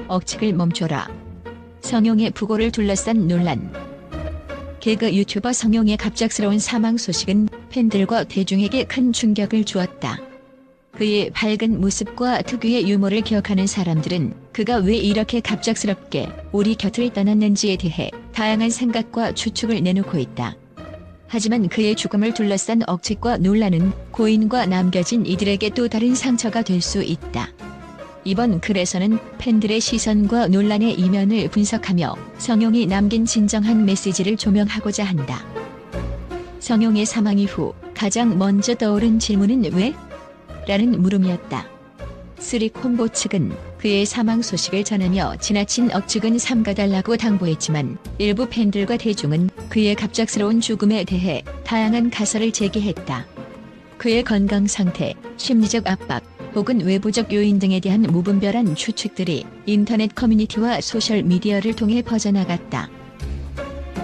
억측을 멈춰라. 성용의 부고를 둘러싼 논란. 개그 유튜버 성용의 갑작스러운 사망 소식은 팬들과 대중에게 큰 충격을 주었다. 그의 밝은 모습과 특유의 유머를 기억하는 사람들은 그가 왜 이렇게 갑작스럽게 우리 곁을 떠났는지에 대해 다양한 생각과 추측을 내놓고 있다. 하지만 그의 죽음을 둘러싼 억측과 논란은 고인과 남겨진 이들에게 또 다른 상처가 될 수 있다. 이번 글에서는 팬들의 시선과 논란의 이면을 분석하며 성용이 남긴 진정한 메시지를 조명하고자 한다. 성용의 사망 이후 가장 먼저 떠오른 질문은 왜? 라는 물음이었다. 쓰리콤보 측은 그의 사망 소식을 전하며 지나친 억측은 삼가달라고 당부했지만 일부 팬들과 대중은 그의 갑작스러운 죽음에 대해 다양한 가설을 제기했다. 그의 건강 상태, 심리적 압박, 혹은 외부적 요인 등에 대한 무분별한 추측들이 인터넷 커뮤니티와 소셜미디어를 통해 퍼져나갔다.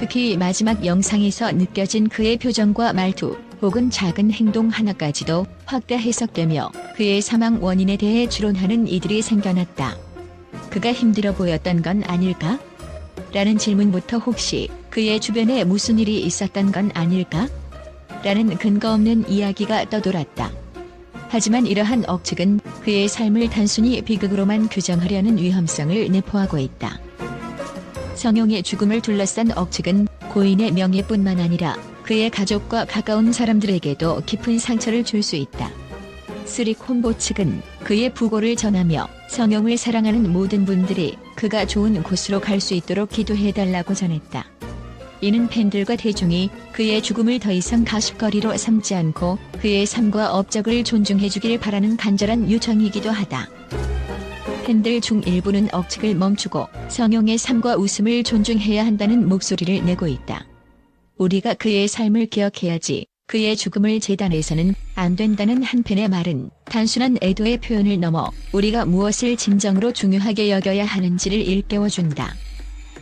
특히 마지막 영상에서 느껴진 그의 표정과 말투, 혹은 작은 행동 하나까지도 확대 해석되며 그의 사망 원인에 대해 추론하는 이들이 생겨났다. 그가 힘들어 보였던 건 아닐까? 라는 질문부터 혹시 그의 주변에 무슨 일이 있었던 건 아닐까? 라는 근거 없는 이야기가 떠돌았다. 하지만 이러한 억측은 그의 삶을 단순히 비극으로만 규정하려는 위험성을 내포하고 있다. 성용의 죽음을 둘러싼 억측은 고인의 명예뿐만 아니라 그의 가족과 가까운 사람들에게도 깊은 상처를 줄 수 있다. 쓰리콤보 측은 그의 부고를 전하며 성용을 사랑하는 모든 분들이 그가 좋은 곳으로 갈 수 있도록 기도해달라고 전했다. 이는 팬들과 대중이 그의 죽음을 더 이상 가십거리로 삼지 않고 그의 삶과 업적을 존중해주길 바라는 간절한 요청이기도 하다. 팬들 중 일부는 억측을 멈추고 성용의 삶과 웃음을 존중해야 한다는 목소리를 내고 있다. 우리가 그의 삶을 기억해야지 그의 죽음을 재단해서는 안 된다는 한 팬의 말은 단순한 애도의 표현을 넘어 우리가 무엇을 진정으로 중요하게 여겨야 하는지를 일깨워준다.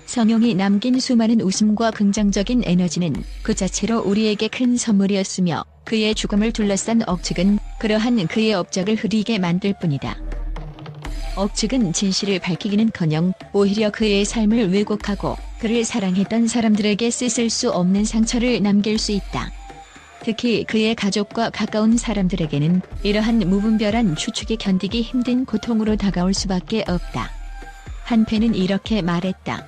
성용이 남긴 수많은 웃음과 긍정적인 에너지는 그 자체로 우리에게 큰 선물이었으며 그의 죽음을 둘러싼 억측은 그러한 그의 업적을 흐리게 만들 뿐이다. 억측은 진실을 밝히기는커녕 오히려 그의 삶을 왜곡하고 그를 사랑했던 사람들에게 씻을 수 없는 상처를 남길 수 있다. 특히 그의 가족과 가까운 사람들에게는 이러한 무분별한 추측이 견디기 힘든 고통으로 다가올 수밖에 없다. 한 팬은 이렇게 말했다.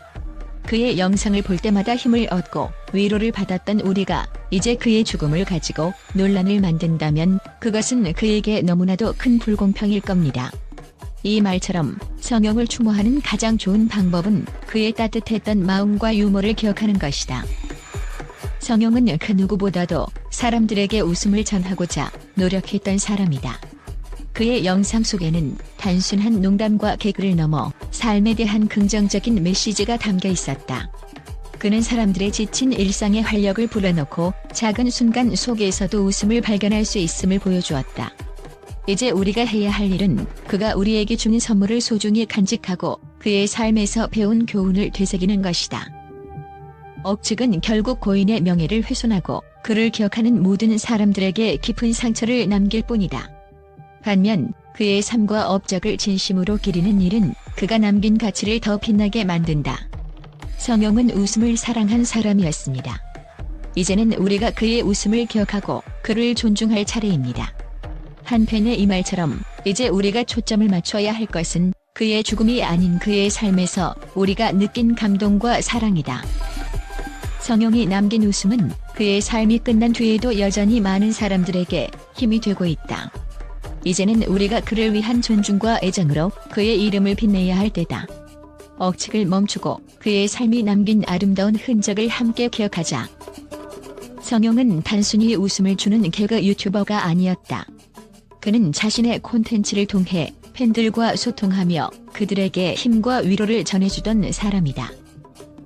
그의 영상을 볼 때마다 힘을 얻고 위로를 받았던 우리가 이제 그의 죽음을 가지고 논란을 만든다면 그것은 그에게 너무나도 큰 불공평일 겁니다. 이 말처럼 성용을 추모하는 가장 좋은 방법은 그의 따뜻했던 마음과 유머를 기억하는 것이다. 성용은 그 누구보다도 사람들에게 웃음을 전하고자 노력했던 사람이다. 그의 영상 속에는 단순한 농담과 개그를 넘어 삶에 대한 긍정적인 메시지가 담겨 있었다. 그는 사람들의 지친 일상의 활력을 불어넣고 작은 순간 속에서도 웃음을 발견할 수 있음을 보여주었다. 이제 우리가 해야 할 일은 그가 우리에게 주는 선물을 소중히 간직하고 그의 삶에서 배운 교훈을 되새기는 것이다. 억측은 결국 고인의 명예를 훼손하고 그를 기억하는 모든 사람들에게 깊은 상처를 남길 뿐이다. 반면 그의 삶과 업적을 진심으로 기리는 일은 그가 남긴 가치를 더 빛나게 만든다. 성용은 웃음을 사랑한 사람이었습니다. 이제는 우리가 그의 웃음을 기억하고 그를 존중할 차례입니다. 한 팬의 이 말처럼 이제 우리가 초점을 맞춰야 할 것은 그의 죽음이 아닌 그의 삶에서 우리가 느낀 감동과 사랑이다. 성용이 남긴 웃음은 그의 삶이 끝난 뒤에도 여전히 많은 사람들에게 힘이 되고 있다. 이제는 우리가 그를 위한 존중과 애정으로 그의 이름을 빛내야 할 때다. 억측을 멈추고 그의 삶이 남긴 아름다운 흔적을 함께 기억하자. 성용은 단순히 웃음을 주는 개그 유튜버가 아니었다. 그는 자신의 콘텐츠를 통해 팬들과 소통하며 그들에게 힘과 위로를 전해주던 사람이다.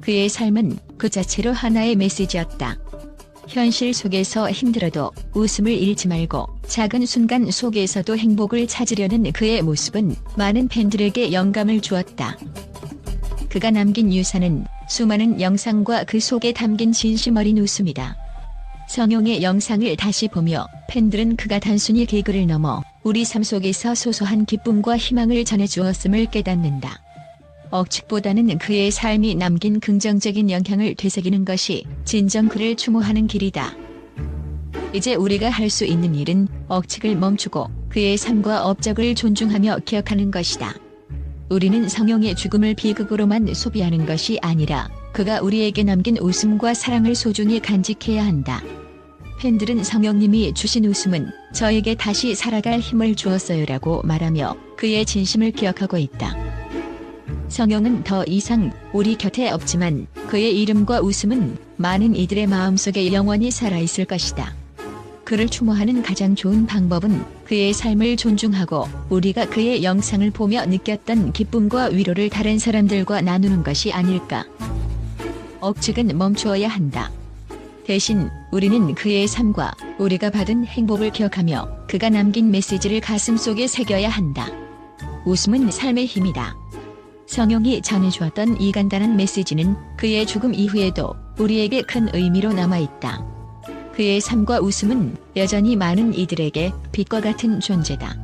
그의 삶은 그 자체로 하나의 메시지였다. 현실 속에서 힘들어도 웃음을 잃지 말고 작은 순간 속에서도 행복을 찾으려는 그의 모습은 많은 팬들에게 영감을 주었다. 그가 남긴 유산은 수많은 영상과 그 속에 담긴 진심 어린 웃음이다. 성용의 영상을 다시 보며 팬들은 그가 단순히 개그를 넘어 우리 삶 속에서 소소한 기쁨과 희망을 전해주었음을 깨닫는다. 억측보다는 그의 삶이 남긴 긍정적인 영향을 되새기는 것이 진정 그를 추모하는 길이다. 이제 우리가 할 수 있는 일은 억측을 멈추고 그의 삶과 업적을 존중하며 기억하는 것이다. 우리는 성용의 죽음을 비극으로만 소비하는 것이 아니라 그가 우리에게 남긴 웃음과 사랑을 소중히 간직해야 한다. 팬들은 성용님이 주신 웃음은 저에게 다시 살아갈 힘을 주었어요라고 말하며 그의 진심을 기억하고 있다. 성용은 더 이상 우리 곁에 없지만 그의 이름과 웃음은 많은 이들의 마음속에 영원히 살아있을 것이다. 그를 추모하는 가장 좋은 방법은 그의 삶을 존중하고 우리가 그의 영상을 보며 느꼈던 기쁨과 위로를 다른 사람들과 나누는 것이 아닐까. 억측은 멈추어야 한다. 대신 우리는 그의 삶과 우리가 받은 행복을 기억하며 그가 남긴 메시지를 가슴속에 새겨야 한다. 웃음은 삶의 힘이다. 성용이 전해주었던 이 간단한 메시지는 그의 죽음 이후에도 우리에게 큰 의미로 남아있다. 그의 삶과 웃음은 여전히 많은 이들에게 빛과 같은 존재다.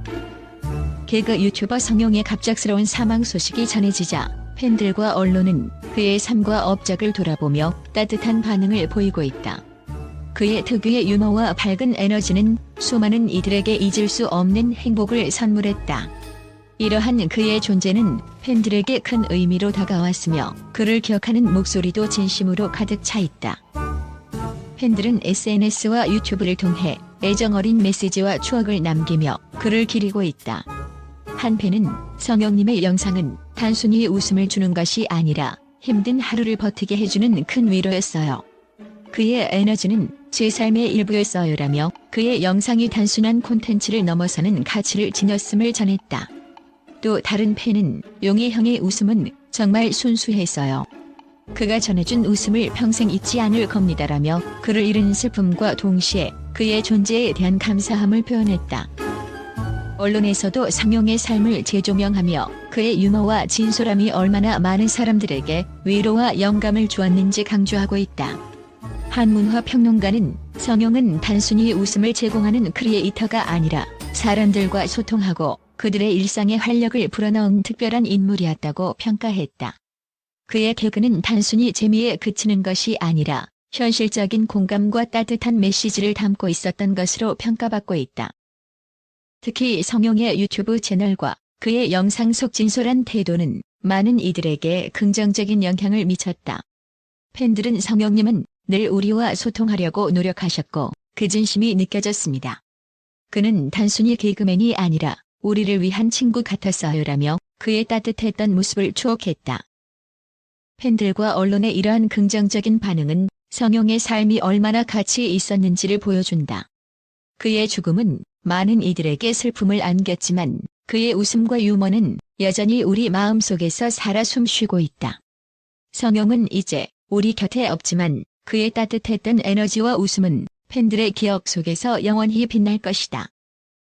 개그 유튜버 성용의 갑작스러운 사망 소식이 전해지자 팬들과 언론은 그의 삶과 업적을 돌아보며 따뜻한 반응을 보이고 있다. 그의 특유의 유머와 밝은 에너지는 수많은 이들에게 잊을 수 없는 행복을 선물했다. 이러한 그의 존재는 팬들에게 큰 의미로 다가왔으며 그를 기억하는 목소리도 진심으로 가득 차 있다. 팬들은 SNS와 유튜브를 통해 애정어린 메시지와 추억을 남기며 그를 기리고 있다. 한 팬은 성용님의 영상은 단순히 웃음을 주는 것이 아니라 힘든 하루를 버티게 해주는 큰 위로였어요. 그의 에너지는 제 삶의 일부였어요라며 그의 영상이 단순한 콘텐츠를 넘어서는 가치를 지녔음을 전했다. 또 다른 팬은 용희 형의 웃음은 정말 순수했어요. 그가 전해준 웃음을 평생 잊지 않을 겁니다라며 그를 잃은 슬픔과 동시에 그의 존재에 대한 감사함을 표현했다. 언론에서도 성용의 삶을 재조명하며 그의 유머와 진솔함이 얼마나 많은 사람들에게 위로와 영감을 주었는지 강조하고 있다. 한 문화평론가는 성용은 단순히 웃음을 제공하는 크리에이터가 아니라 사람들과 소통하고 그들의 일상에 활력을 불어넣은 특별한 인물이었다고 평가했다. 그의 개그는 단순히 재미에 그치는 것이 아니라 현실적인 공감과 따뜻한 메시지를 담고 있었던 것으로 평가받고 있다. 특히 성용의 유튜브 채널과 그의 영상 속 진솔한 태도는 많은 이들에게 긍정적인 영향을 미쳤다. 팬들은 성용님은 늘 우리와 소통하려고 노력하셨고 그 진심이 느껴졌습니다. 그는 단순히 개그맨이 아니라 우리를 위한 친구 같았어요라며 그의 따뜻했던 모습을 추억했다. 팬들과 언론의 이러한 긍정적인 반응은 성용의 삶이 얼마나 가치 있었는지를 보여준다. 그의 죽음은 많은 이들에게 슬픔을 안겼지만 그의 웃음과 유머는 여전히 우리 마음속에서 살아 숨쉬고 있다. 성용은 이제 우리 곁에 없지만 그의 따뜻했던 에너지와 웃음은 팬들의 기억 속에서 영원히 빛날 것이다.